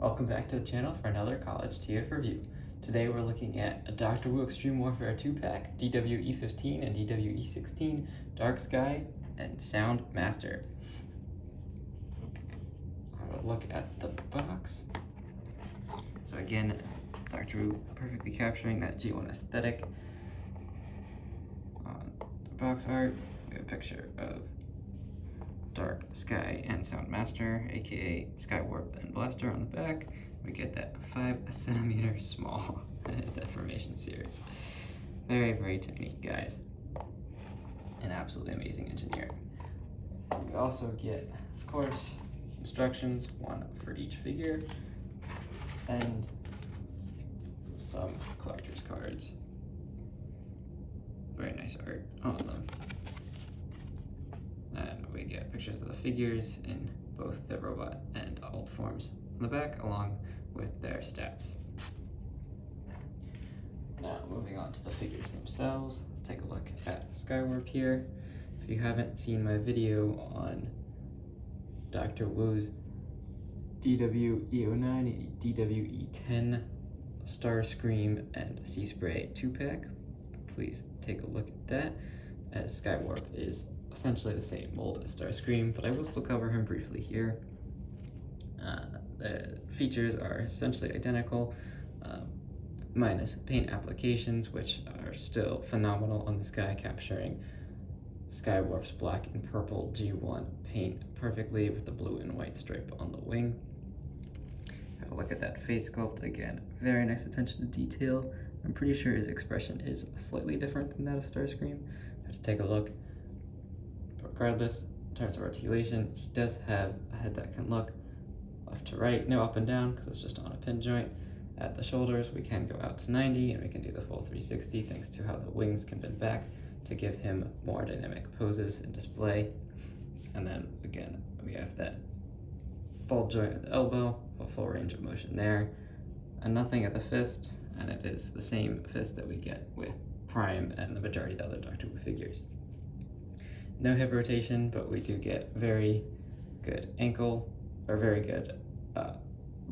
Welcome back to the channel for another college TF review. Today we're looking at a Doctor Wu Extreme Warfare 2-pack, DW-E15 and DW-E16, Dark Sky, and Sound Master. Have a look at the box. So again, Doctor Wu perfectly capturing that G1 aesthetic. On the box art, we have a picture of Dark Sky and Sound Master, aka Skywarp and Blaster on the back. We get that 5 centimeter small deformation series. Very, very tiny, guys. And absolutely amazing engineering. We also get, of course, instructions, one for each figure, and some collector's cards. Very nice art on them. And we get pictures of the figures in both the robot and alt forms on the back, along with their stats. Now, moving on to the figures themselves, take a look at Skywarp here. If you haven't seen my video on Dr. Wu's DW-E09 and DW-E10 Starscream and Sea Spray 2-pack, please take a look at that, as Skywarp is essentially the same mold as Starscream, but I will still cover him briefly here. The features are essentially identical, minus paint applications, which are still phenomenal on this guy, capturing Skywarp's black and purple G1 paint perfectly with the blue and white stripe on the wing. Have a look at that face sculpt. Again, very nice attention to detail. I'm pretty sure his expression is slightly different than that of Starscream. Have to take a look. Regardless, in terms of articulation, he does have a head that can look left to right, no up and down because it's just on a pin joint. At the shoulders, we can go out to 90 and we can do the full 360 thanks to how the wings can bend back to give him more dynamic poses and display. And then again, we have that ball joint at the elbow, a full range of motion there, and nothing at the fist, and it is the same fist that we get with Prime and the majority of the other Doctor Who figures. No hip rotation, but we do get very good ankle, or very good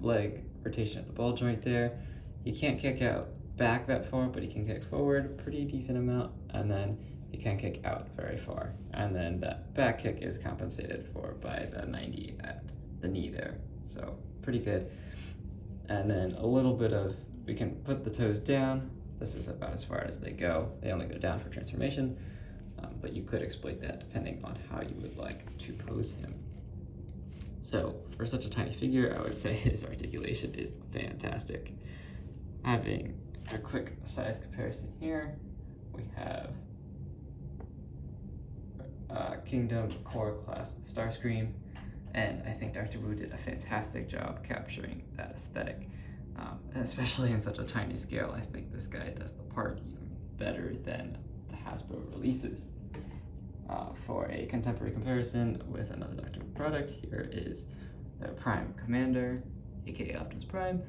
leg rotation at the ball joint there. He can't kick out back that far, but he can kick forward a pretty decent amount, and then he can kick out very far. And then that back kick is compensated for by the 90 at the knee there. So pretty good. And then a little bit of, we can put the toes down. This is about as far as they go. They only go down for transformation. But you could exploit that depending on how you would like to pose him. So for such a tiny figure, I would say his articulation is fantastic. Having a quick size comparison here, we have Kingdom Core Class Starscream, and I think Dr. Wu did a fantastic job capturing that aesthetic, especially in such a tiny scale. I think this guy does the part even better than the Hasbro releases. For a contemporary comparison with another Doctor Who product, here is the Prime Commander, aka Optimus Prime.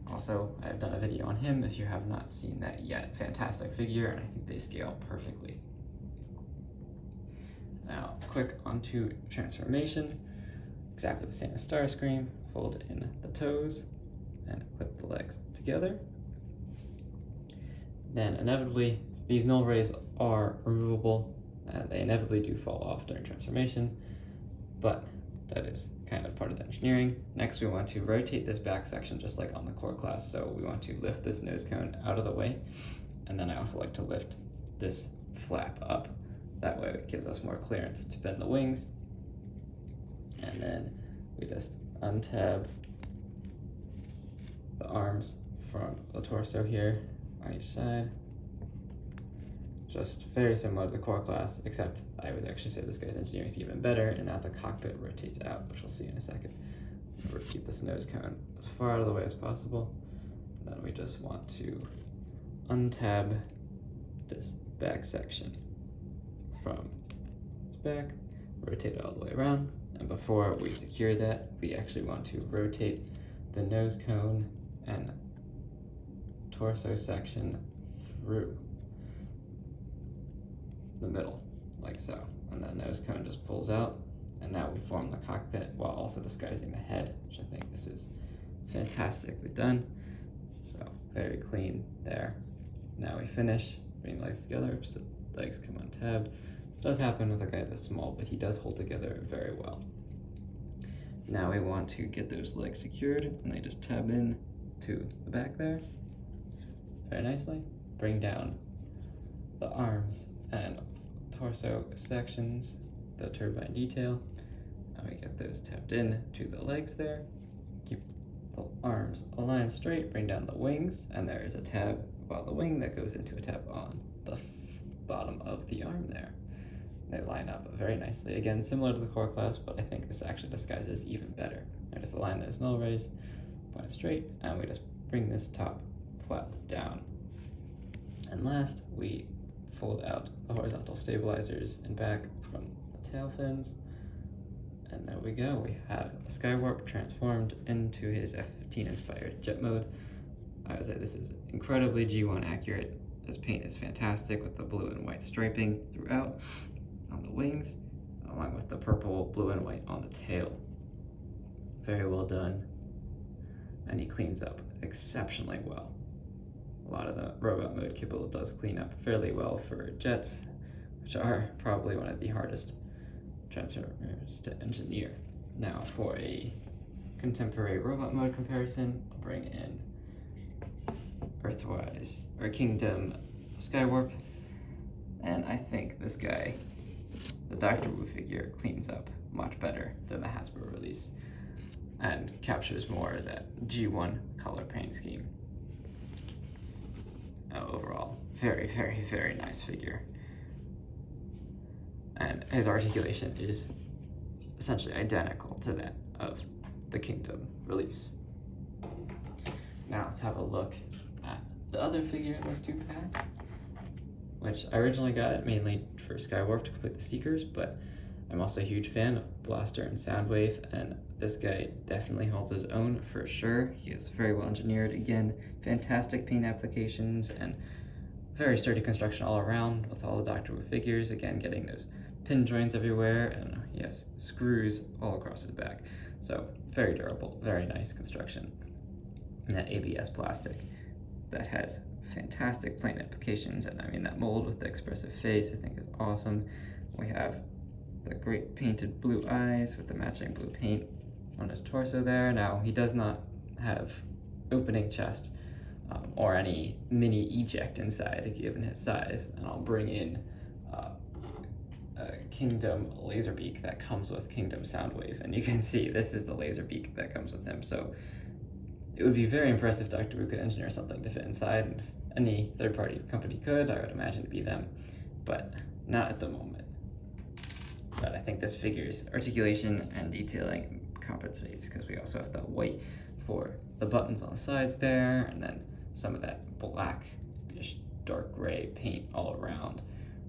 Also, I have done a video on him if you have not seen that yet. Fantastic figure, and I think they scale perfectly. Now, quick onto transformation. Exactly the same as Starscream. Fold in the toes and clip the legs together. Then inevitably, these null rays are removable, and they inevitably do fall off during transformation, but that is kind of part of the engineering. Next, we want to rotate this back section just like on the core class. So we want to lift this nose cone out of the way, and then I also like to lift this flap up. That way it gives us more clearance to bend the wings. And then we just untab the arms from the torso here on each side. Just very similar to the core class, except I would actually say this guy's engineering is even better in that the cockpit rotates out, which we'll see in a second. We'll keep this nose cone as far out of the way as possible. Then we just want to untab this back section from its back, rotate it all the way around, and before we secure that, we actually want to rotate the nose cone and torso section through the middle, like so. And that nose cone just pulls out, and now we form the cockpit while also disguising the head, which I think this is fantastically done. So very clean there. Now we finish, bring the legs together, so the legs come untabbed. It does happen with a guy this small, but he does hold together very well. Now we want to get those legs secured, and they just tab in to the back there very nicely. Bring down the arms and torso sections, the turbine detail, and we get those tapped in to the legs there. Keep the arms aligned straight, bring down the wings, and there is a tab above the wing that goes into a tab on the bottom of the arm there. They line up very nicely. Again, similar to the core class, but I think this actually disguises even better. I just align those null rays, point it straight, and we just bring this top flap down. And last, we fold out the horizontal stabilizers and back from the tail fins. And there we go. We have a Skywarp transformed into his F-15 inspired jet mode. I would say this is incredibly G1 accurate. This paint is fantastic with the blue and white striping throughout on the wings, along with the purple, blue, and white on the tail. Very well done. And he cleans up exceptionally well. A lot of the robot mode kibble does clean up fairly well for jets, which are probably one of the hardest transformers to engineer. Now for a contemporary robot mode comparison, I'll bring in Earthwise, or Kingdom Skywarp, and I think this guy, the Dr. Wu figure, cleans up much better than the Hasbro release and captures more of that G1 color paint scheme. Overall, very, very, very nice figure. And his articulation is essentially identical to that of the Kingdom release. Now let's have a look at the other figure in this 2-pack, which I originally got it mainly for Skywarp to complete the Seekers, but I'm also a huge fan of Blaster and Soundwave, and this guy definitely holds his own for sure. He is very well engineered. Again, fantastic paint applications and very sturdy construction all around with all the Dr. Wu figures. Again, getting those pin joints everywhere, and he has screws all across his back. So very durable, very nice construction. And that ABS plastic that has fantastic paint applications, and I mean that mold with the expressive face I think is awesome. We have the great painted blue eyes with the matching blue paint on his torso there. Now he does not have opening chest or any mini eject inside given his size, and I'll bring in a Kingdom laser beak that comes with Kingdom Soundwave, and you can see this is the laser beak that comes with him. So it would be very impressive if Dr. Wu could engineer something to fit inside, and if any third-party company could, I would imagine it'd be them, but not at the moment. But I think this figure's articulation and detailing compensates, because we also have the white for the buttons on the sides there, and then some of that blackish dark gray paint all around,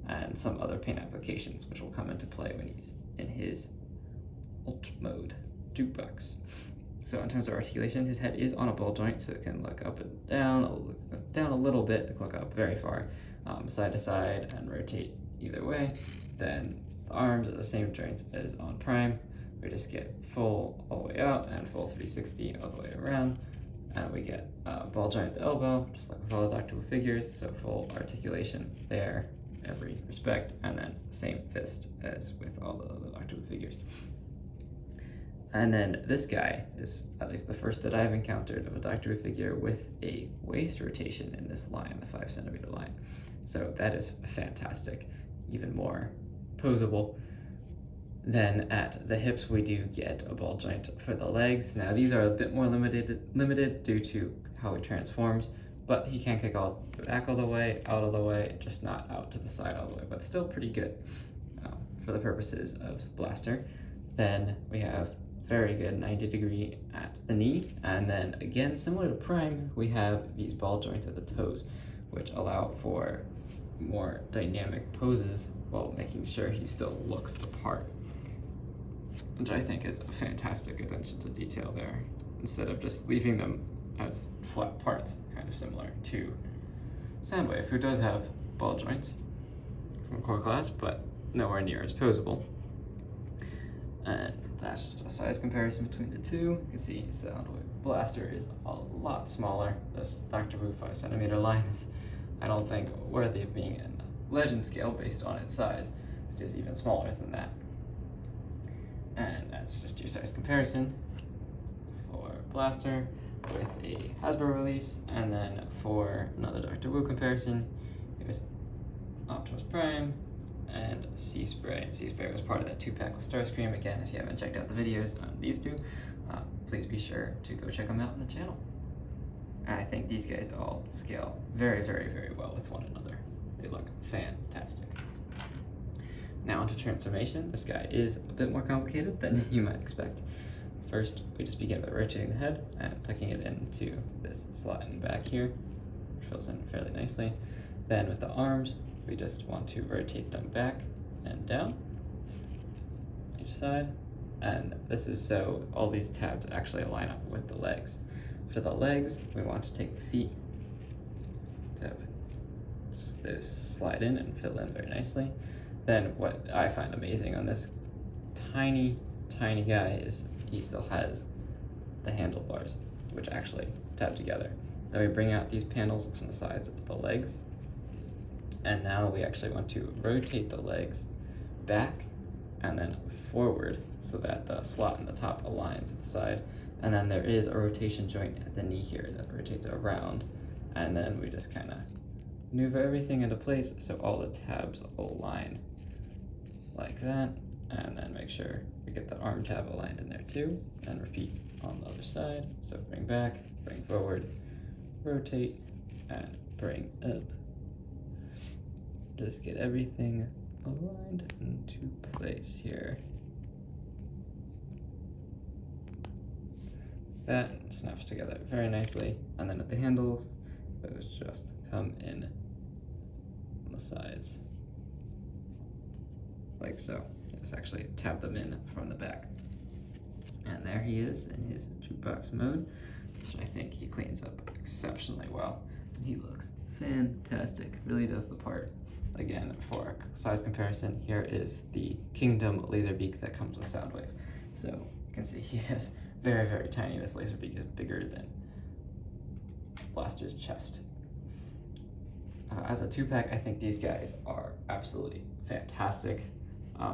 and some other paint applications which will come into play when he's in his ult mode jukebox. So in terms of articulation, his head is on a ball joint, so it can look up and down a little bit, it can look up very far, side to side, and rotate either way. Then the arms are the same joints as on Prime. We just get full all the way out and full 360 all the way around. And we get a ball joint at the elbow, just like with all the Dr. Wu figures, so full articulation there, every respect, and then same fist as with all the other Dr. Wu figures. And then this guy is at least the first that I've encountered of a Dr. Wu figure with a waist rotation in this line, the 5 centimeter line. So that is fantastic, even more posable. Then at the hips, we do get a ball joint for the legs. Now these are a bit more limited due to how he transforms, but he can kick all the back all the way, out of the way, just not out to the side all the way, but still pretty good for the purposes of Blaster. Then we have very good 90-degree at the knee, and then again, similar to Prime, we have these ball joints at the toes, which allow for more dynamic poses while making sure he still looks the part, which I think is a fantastic attention to detail there, instead of just leaving them as flat parts, kind of similar to Soundwave, who does have ball joints from core class, but nowhere near as posable. And that's just a size comparison between the two. You can see Soundwave blaster is a lot smaller. This Dr.W 5cm line is, I don't think, worthy of being in legend scale based on its size. It is even smaller than that. And that's just your size comparison for blaster with a Hasbro release, and then for another Dr.W comparison, here's Optimus Prime and Sea Spray. And Sea Spray was part of that 2-pack with Starscream. Again, if you haven't checked out the videos on these two, please be sure to go check them out on the channel. And I think these guys all scale very, very, very well with one another. They look fantastic. Now onto transformation. This guy is a bit more complicated than you might expect. First, we just begin by rotating the head and tucking it into this slot in the back here, which fills in fairly nicely. Then with the arms, we just want to rotate them back and down each side. And this is so all these tabs actually line up with the legs. For the legs, we want to take the feet, those slide in and fill in very nicely. Then what I find amazing on this tiny guy is he still has the handlebars, which actually tab together. Then we bring out these panels from the sides of the legs, and now we actually want to rotate the legs back and then forward so that the slot in the top aligns with the side. And then there is a rotation joint at the knee here that rotates around, and then we just kind of maneuver everything into place so all the tabs align like that, and then make sure we get the arm tab aligned in there too, and repeat on the other side. So bring back, bring forward, rotate, and bring up. Just get everything aligned into place here. That snaps together very nicely, and then at the handles, those just come in on the sides, like so. Just actually tab them in from the back. And there he is in his jukebox mode, which I think he cleans up exceptionally well. And he looks fantastic, really does the part. Again, for a size comparison, here is the Kingdom Laserbeak that comes with Soundwave. So you can see he is very, very tiny. This Laserbeak is bigger than Blaster's chest. As a 2-pack, I think these guys are absolutely fantastic.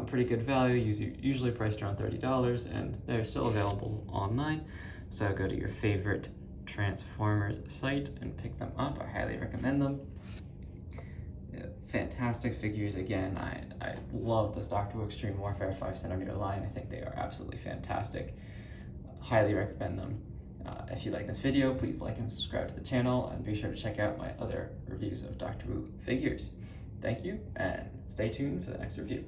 Pretty good value, usually priced around $30, and they're still available online. So go to your favorite Transformers site and pick them up. I highly recommend them. Yeah, fantastic figures. Again, I love this Dr.W Extreme Warfare 5cm line. I think they are absolutely fantastic. Highly recommend them. If you like this video, please like and subscribe to the channel, and be sure to check out my other reviews of Dr.W figures. Thank you, and stay tuned for the next review.